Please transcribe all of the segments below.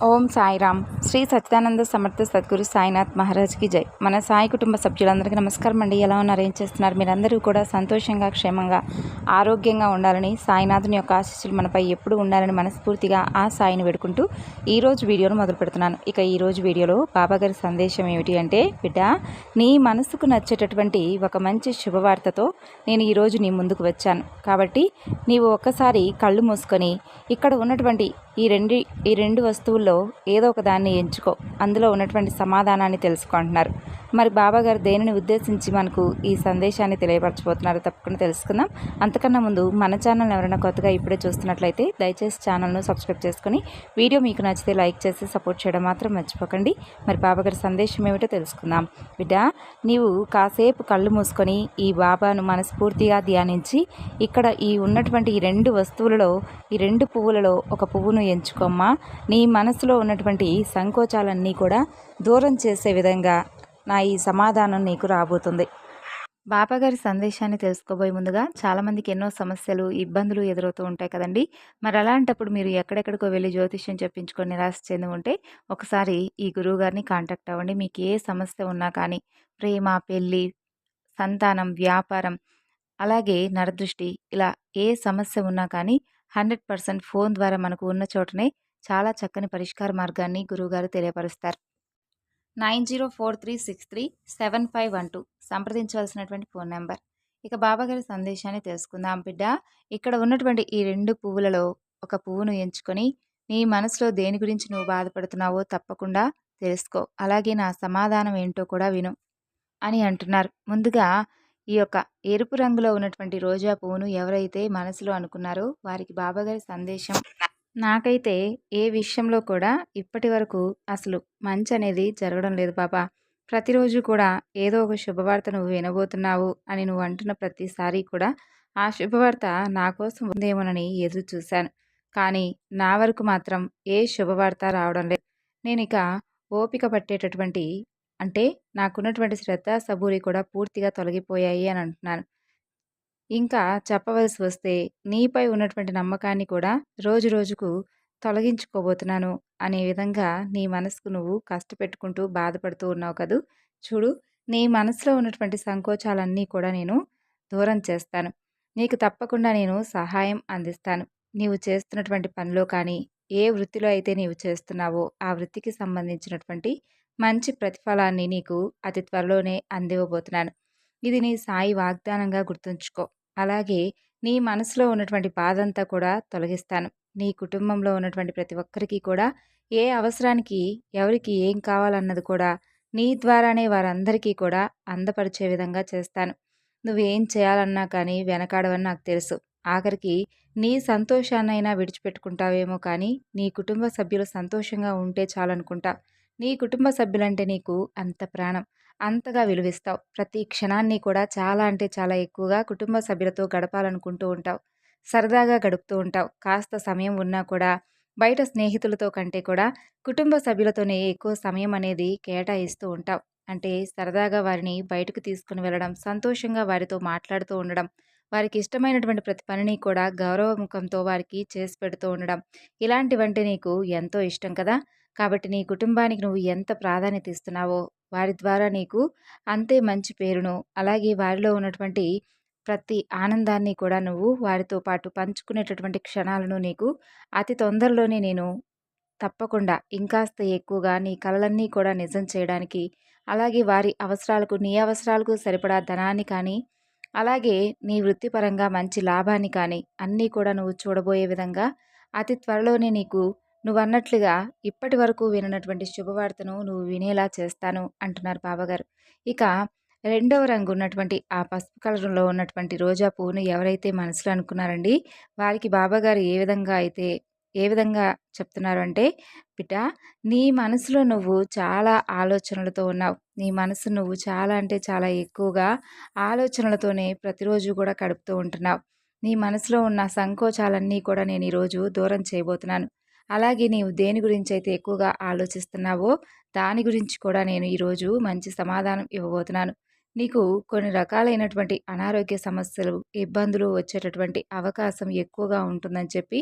ఓం సాయిరామ్. శ్రీ సచ్చిదానంద సమర్థ సద్గురు సాయినాథ్ మహారాజ్కి జై. మన సాయి కుటుంబ సభ్యులందరికీ నమస్కారం అండి. ఎలా ఉన్నారు, ఏం చేస్తున్నారు? మీరందరూ కూడా సంతోషంగా, క్షేమంగా, ఆరోగ్యంగా ఉండాలని, సాయినాథుని యొక్క ఆశీస్సులు మనపై ఎప్పుడు ఉండాలని మనస్ఫూర్తిగా ఆ సాయిని వేడుకుంటూ ఈరోజు వీడియోను మొదలు పెడుతున్నాను. ఇక ఈరోజు వీడియోలో బాబాగారి సందేశం ఏమిటి అంటే, బిడ్డ, నీ మనసుకు నచ్చేటటువంటి ఒక మంచి శుభవార్తతో నేను ఈరోజు నీ ముందుకు వచ్చాను. కాబట్టి నీవు ఒక్కసారి కళ్ళు మూసుకొని ఇక్కడ ఉన్నటువంటి ఈ రెండు వస్తువుల్లో ఏదో ఒక దాన్ని ఎంచుకో, అందులో ఉన్నటువంటి సమాధానాన్ని తెలుసుకుంటున్నారు. మరి బాబాగారు దేనిని ఉద్దేశించి మనకు ఈ సందేశాన్ని తెలియపరచబోతున్నారు, తప్పకుండా తెలుసుకుందాం. అంతకన్నా ముందు మన ఛానల్ ఎవరైనా కొత్తగా ఇప్పుడే చూస్తున్నట్లయితే దయచేసి ఛానల్ను సబ్స్క్రైబ్ చేసుకుని వీడియో మీకు నచ్చితే లైక్ చేసి సపోర్ట్ చేయడం మాత్రం మర్చిపోకండి. మరి బాబాగారి సందేశం ఏమిటో తెలుసుకుందాం. బిడ్డ, నీవు కాసేపు కళ్ళు మూసుకొని ఈ బాబాను మనస్ఫూర్తిగా ధ్యానించి ఇక్కడ ఉన్నటువంటి ఈ రెండు వస్తువులలో, ఈ రెండు పువ్వులలో ఒక పువ్వును ఎంచుకోమ్మా. నీ మనసులో ఉన్నటువంటి సంకోచాలన్నీ కూడా దూరం చేసే విధంగా నా ఈ సమాధానం నీకు రాబోతుంది. బాబాగారి సందేశాన్ని తెలుసుకోబోయే ముందుగా చాలామందికి ఎన్నో సమస్యలు, ఇబ్బందులు ఎదురవుతూ ఉంటాయి కదండి. మరి అలాంటప్పుడు మీరు ఎక్కడెక్కడికో వెళ్ళి జ్యోతిష్యం చెప్పించుకొని నిరాశ చెంది ఉంటే ఒకసారి ఈ గురువు గారిని కాంటాక్ట్ అవ్వండి. మీకు ఏ సమస్య ఉన్నా కానీ, ప్రేమ, పెళ్ళి, సంతానం, వ్యాపారం, అలాగే నరదృష్టి, ఇలా ఏ సమస్య ఉన్నా కానీ 100% ఫోన్ ద్వారా మనకు ఉన్న చోటనే చాలా చక్కని పరిష్కార మార్గాన్ని గురువుగారు తెలియపరుస్తారు. 9043637512 సంప్రదించవలసినటువంటి ఫోన్ నెంబర్. ఇక బాబాగారి సందేశాన్ని తెలుసుకుందాం. బిడ్డ, ఇక్కడ ఉన్నటువంటి ఈ రెండు పువ్వులలో ఒక పువ్వును ఎంచుకొని నీ మనసులో దేని గురించి నువ్వు బాధపడుతున్నావో తప్పకుండా తెలుసుకో, అలాగే నా సమాధానం ఏంటో కూడా విను అని అంటున్నారు. ముందుగా ఈ యొక్క ఎరుపు రంగులో ఉన్నటువంటి రోజా పువ్వును ఎవరైతే మనసులో అనుకున్నారో వారికి బాబాగారి సందేశం, నాకైతే ఏ విషయంలో కూడా ఇప్పటి వరకు అసలు మంచి అనేది జరగడం లేదు బాబా. ప్రతిరోజు కూడా ఏదో ఒక శుభవార్త నువ్వు వినబోతున్నావు అని నువ్వు అంటున్న ప్రతిసారి కూడా ఆ శుభవార్త నా కోసం ఉందేమోనని ఎదురు చూశాను. కానీ నా వరకు మాత్రం ఏ శుభవార్త రావడం లేదు. నేను ఇక ఓపిక పట్టేటటువంటి, అంటే నాకున్నటువంటి శ్రద్ధ సబూరి కూడా పూర్తిగా తొలగిపోయాయి అని అంటున్నాను. ఇంకా చెప్పవలసి వస్తే నీపై ఉన్నటువంటి నమ్మకాన్ని కూడా రోజు రోజుకు తొలగించుకోబోతున్నాను అనే విధంగా నీ మనసుకు నువ్వు కష్టపెట్టుకుంటూ బాధపడుతూ ఉన్నావు కదూ. చూడు, నీ మనసులో ఉన్నటువంటి సంకోచాలన్నీ కూడా నేను దూరం చేస్తాను. నీకు తప్పకుండా నేను సహాయం అందిస్తాను. నీవు చేస్తున్నటువంటి పనిలో కానీ, ఏ వృత్తిలో అయితే నీవు చేస్తున్నావో ఆ వృత్తికి సంబంధించినటువంటి మంచి ప్రతిఫలాన్ని నీకు అతి త్వరలోనే అందివ్వబోతున్నాను. ఇది నీ సాయి వాగ్దానంగా గుర్తుంచుకో. అలాగే నీ మనసులో ఉన్నటువంటి బాధంతా కూడా తొలగిస్తాను. నీ కుటుంబంలో ఉన్నటువంటి ప్రతి ఒక్కరికి కూడా ఏ అవసరానికి ఎవరికి ఏం కావాలన్నది కూడా నీ ద్వారానే వారందరికీ కూడా అందపరిచే విధంగా చేస్తాను. నువ్వేం చేయాలన్నా కానీ వెనకాడవని నాకు తెలుసు. ఆఖరికి నీ సంతోషాన్నైనా విడిచిపెట్టుకుంటావేమో కానీ నీ కుటుంబ సభ్యులు సంతోషంగా ఉంటే చాలనుకుంటా. నీ కుటుంబ సభ్యులంటే నీకు అంత ప్రాణం, అంతగా విలువిస్తావు. ప్రతి క్షణాన్ని కూడా చాలా అంటే చాలా ఎక్కువగా కుటుంబ సభ్యులతో గడపాలనుకుంటూ ఉంటావు. సరదాగా గడుపుతూ ఉంటావు. కాస్త సమయం ఉన్నా కూడా బయట స్నేహితులతో కంటే కూడా కుటుంబ సభ్యులతోనే ఎక్కువ సమయం అనేది కేటాయిస్తూ ఉంటావు. అంటే సరదాగా వారిని బయటకు తీసుకుని వెళ్ళడం, సంతోషంగా వారితో మాట్లాడుతూ ఉండడం, వారికి ఇష్టమైనటువంటి ప్రతి పనిని కూడా గౌరవముఖంతో వారికి చేసి పెడుతూ ఉండడం, ఇలాంటివంటే నీకు ఎంతో ఇష్టం కదా. కాబట్టి నీ కుటుంబానికి నువ్వు ఎంత ప్రాధాన్యత ఇస్తున్నావో వారి ద్వారా నీకు అంతే మంచి పేరును, అలాగే వారిలో ఉన్నటువంటి ప్రతి ఆనందాన్ని కూడా నువ్వు వారితో పాటు పంచుకునేటటువంటి క్షణాలను నీకు అతి తొందరలోనే నేను తప్పకుండా ఇంకాస్త ఎక్కువగా నీ కలలన్నీ కూడా నిజం చేయడానికి, అలాగే వారి అవసరాలకు, నీ అవసరాలకు సరిపడా ధనాన్ని కానీ, అలాగే నీ వృత్తిపరంగా మంచి లాభాన్ని కానీ అన్నీ కూడా నువ్వు చూడబోయే విధంగా అతి త్వరలోనే నీకు నువ్వన్నట్లుగా ఇప్పటి వరకు విననటువంటి శుభవార్తను నువ్వు వినేలా చేస్తాను అంటున్నారు బాబాగారు. ఇక రెండవ రంగు ఉన్నటువంటి ఆ పసుపు కలర్లో ఉన్నటువంటి రోజా పువ్వును ఎవరైతే మనసులో అనుకున్నారండి, వారికి బాబాగారు ఏ విధంగా చెప్తున్నారు అంటే, బిడ్డ, నీ మనసులో నువ్వు చాలా ఆలోచనలతో ఉన్నావు. నీ మనసు నువ్వు చాలా అంటే చాలా ఎక్కువగా ఆలోచనలతోనే ప్రతిరోజు కూడా గడుపుతూ ఉంటున్నావు. నీ మనసులో ఉన్న సంకోచాలన్నీ కూడా నేను ఈరోజు దూరం చేయబోతున్నాను. అలాగే నీవు దేని గురించి అయితే ఎక్కువగా ఆలోచిస్తున్నావో దాని గురించి కూడా నేను ఈరోజు మంచి సమాధానం ఇవ్వబోతున్నాను. నీకు కొన్ని రకాలైనటువంటి అనారోగ్య సమస్యలు, ఇబ్బందులు వచ్చేటటువంటి అవకాశం ఎక్కువగా ఉంటుందని చెప్పి,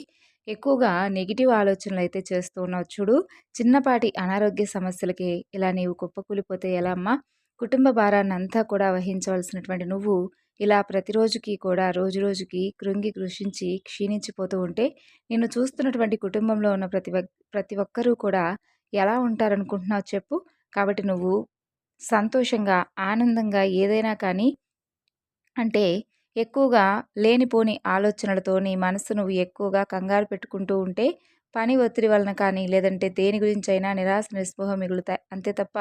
ఎక్కువగా నెగెటివ్ ఆలోచనలైతే చేస్తూ ఉన్నావు చూడు. చిన్నపాటి అనారోగ్య సమస్యలకి ఇలా నీవు కుప్పకూలిపోతే ఎలా అమ్మా? కుటుంబ భారాన్నంతా కూడా వహించవలసినటువంటి నువ్వు, ఇలా ప్రతిరోజుకి కూడా రోజురోజుకి కృంగి కృషించి క్షీణించిపోతూ ఉంటే, నిన్ను చూస్తున్నటువంటి కుటుంబంలో ఉన్న ప్రతి ఒక్కరూ కూడా ఎలా ఉంటారనుకుంటున్నావు చెప్పు? కాబట్టి నువ్వు సంతోషంగా, ఆనందంగా ఏదైనా కానీ అంటే ఎక్కువగా లేనిపోని ఆలోచనలతో నీ మనస్సు నువ్వు ఎక్కువగా కంగారు పెట్టుకుంటూ ఉంటే, పని ఒత్తిడి వలన కానీ, లేదంటే దేని గురించైనా నిరాశ, నిస్పృహ మిగులుతాయి. అంతే తప్ప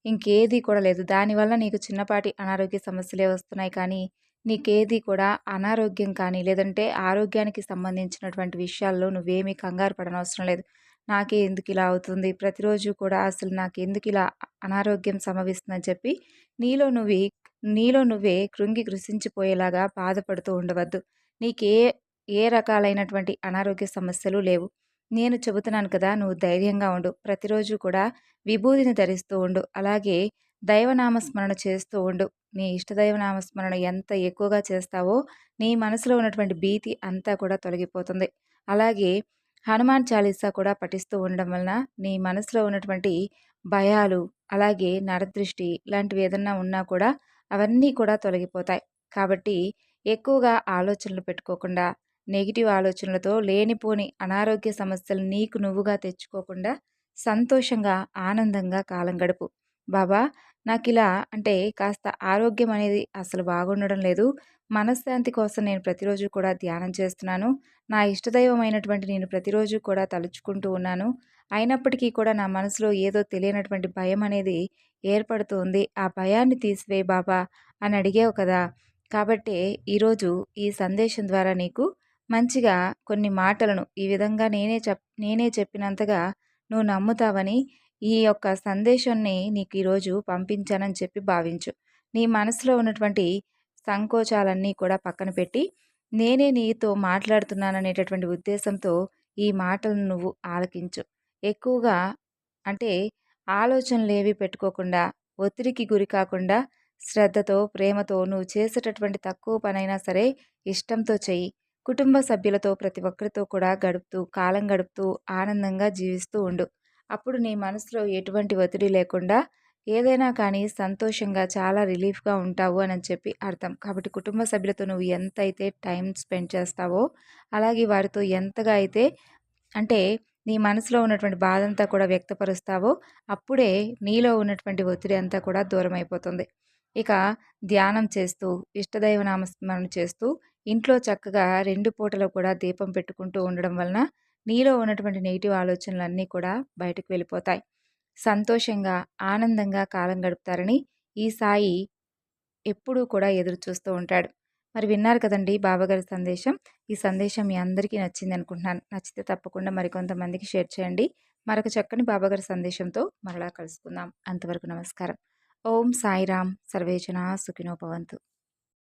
ఇంకేది కూడా లేదు. దానివల్ల నీకు చిన్నపాటి అనారోగ్య సమస్యలే వస్తున్నాయి కానీ, నీకేది కూడా అనారోగ్యం కానీ, లేదంటే ఆరోగ్యానికి సంబంధించినటువంటి విషయాల్లో నువ్వేమీ కంగారు పడనవసరం లేదు. నాకే ఎందుకిలా అవుతుంది? ప్రతిరోజు కూడా అసలు నాకెందుకిలా అనారోగ్యం సంభవిస్తుందని చెప్పి నీలో నువ్వే నీలో నువ్వే కృంగి కృశించిపోయేలాగా బాధపడుతూ ఉండవద్దు. నీకే ఏ రకాలైనటువంటి అనారోగ్య సమస్యలు లేవు. నేను చెబుతున్నాను కదా! నువ్వు ధైర్యంగా ఉండు. ప్రతిరోజు కూడా విభూదిని ధరిస్తూ ఉండు. అలాగే దైవనామ స్మరణ చేస్తూ ఉండు. నీ ఇష్టదైవనామ స్మరణ ఎంత ఎక్కువగా చేస్తావో, నీ మనసులో ఉన్నటువంటి భీతి అంతా కూడా తొలగిపోతుంది. అలాగే హనుమాన్ చాలీసా కూడా పఠిస్తూ ఉండడం వలన నీ మనసులో ఉన్నటువంటి భయాలు, అలాగే నరదృష్టి ఇలాంటివి ఏదన్నా ఉన్నా కూడా అవన్నీ కూడా తొలగిపోతాయి. కాబట్టి ఎక్కువగా ఆలోచనలు పెట్టుకోకుండా, నెగెటివ్ ఆలోచనలతో లేనిపోని అనారోగ్య సమస్యలు నీకు నువ్వుగా తెచ్చుకోకుండా సంతోషంగా, ఆనందంగా కాలం గడుపు. బాబా నాకిలా అంటే కాస్త ఆరోగ్యం అనేది అసలు బాగుండడం లేదు. మనశ్శాంతి కోసం నేను ప్రతిరోజు కూడా ధ్యానం చేస్తున్నాను. నా ఇష్టదైవమైనటువంటి నేను ప్రతిరోజు కూడా తలుచుకుంటూ ఉన్నాను. అయినప్పటికీ కూడా నా మనసులో ఏదో తెలియనటువంటి భయం అనేది ఏర్పడుతూ ఉంది. ఆ భయాన్ని తీసివేయి బాబా అని అడిగావు కదా! కాబట్టే ఈరోజు ఈ సందేశం ద్వారా నీకు మంచిగా కొన్ని మాటలను ఈ విధంగా నేనే చెప్పినంతగా నువ్వు నమ్ముతావని ఈ యొక్క సందేశాన్ని నీకు ఈరోజు పంపించానని చెప్పి భావించు. నీ మనసులో ఉన్నటువంటి సంకోచాలన్నీ కూడా పక్కన పెట్టి, నేనే నీతో మాట్లాడుతున్నాననేటటువంటి ఉద్దేశంతో ఈ మాటలను నువ్వు ఆలకించు. ఎక్కువగా అంటే ఆలోచనలేవి పెట్టుకోకుండా, ఒత్తిడికి గురి కాకుండా, శ్రద్ధతో, ప్రేమతో నువ్వు చేసేటటువంటి తక్కువ పనైనా సరే ఇష్టంతో చెయ్యి. కుటుంబ సభ్యులతో ప్రతి ఒక్కరితో కూడా కాలం గడుపుతూ ఆనందంగా జీవిస్తూ ఉండు. అప్పుడు నీ మనసులో ఎటువంటి ఒత్తిడి లేకుండా ఏదైనా కానీ సంతోషంగా చాలా రిలీఫ్‌గా ఉంటావు అని చెప్పి అర్థం. కాబట్టి కుటుంబ సభ్యులతో నువ్వు ఎంతైతే టైం స్పెండ్ చేస్తావో, అలాగే వారితో ఎంతగా అయితే అంటే నీ మనసులో ఉన్నటువంటి బాధంతా కూడా వ్యక్తపరుస్తావో, అప్పుడే నీలో ఉన్నటువంటి ఒత్తిడి అంతా కూడా దూరమైపోతుంది. ఇక ధ్యానం చేస్తూ, ఇష్టదైవ నామస్మరణ చేస్తూ, ఇంట్లో చక్కగా 2 పూటలు కూడా దీపం పెట్టుకుంటూ ఉండడం వలన, నీలో ఉన్నటువంటి నెగెటివ్ ఆలోచనలన్నీ కూడా బయటకు వెళ్ళిపోతాయి. సంతోషంగా, ఆనందంగా కాలం గడుపుతారని ఈ సాయి ఎప్పుడూ కూడా ఎదురు చూస్తూ ఉంటాడు. మరి విన్నారు కదండీ బాబాగారి సందేశం. ఈ సందేశం మీ అందరికీ నచ్చింది అనుకుంటున్నాను. నచ్చితే తప్పకుండా మరికొంతమందికి షేర్ చేయండి. మరొక చక్కని బాబాగారి సందేశంతో మరలా కలుసుకుందాం. అంతవరకు నమస్కారం. ఓం సాయిరామ్. సర్వే జనా సుఖినో భవంతు.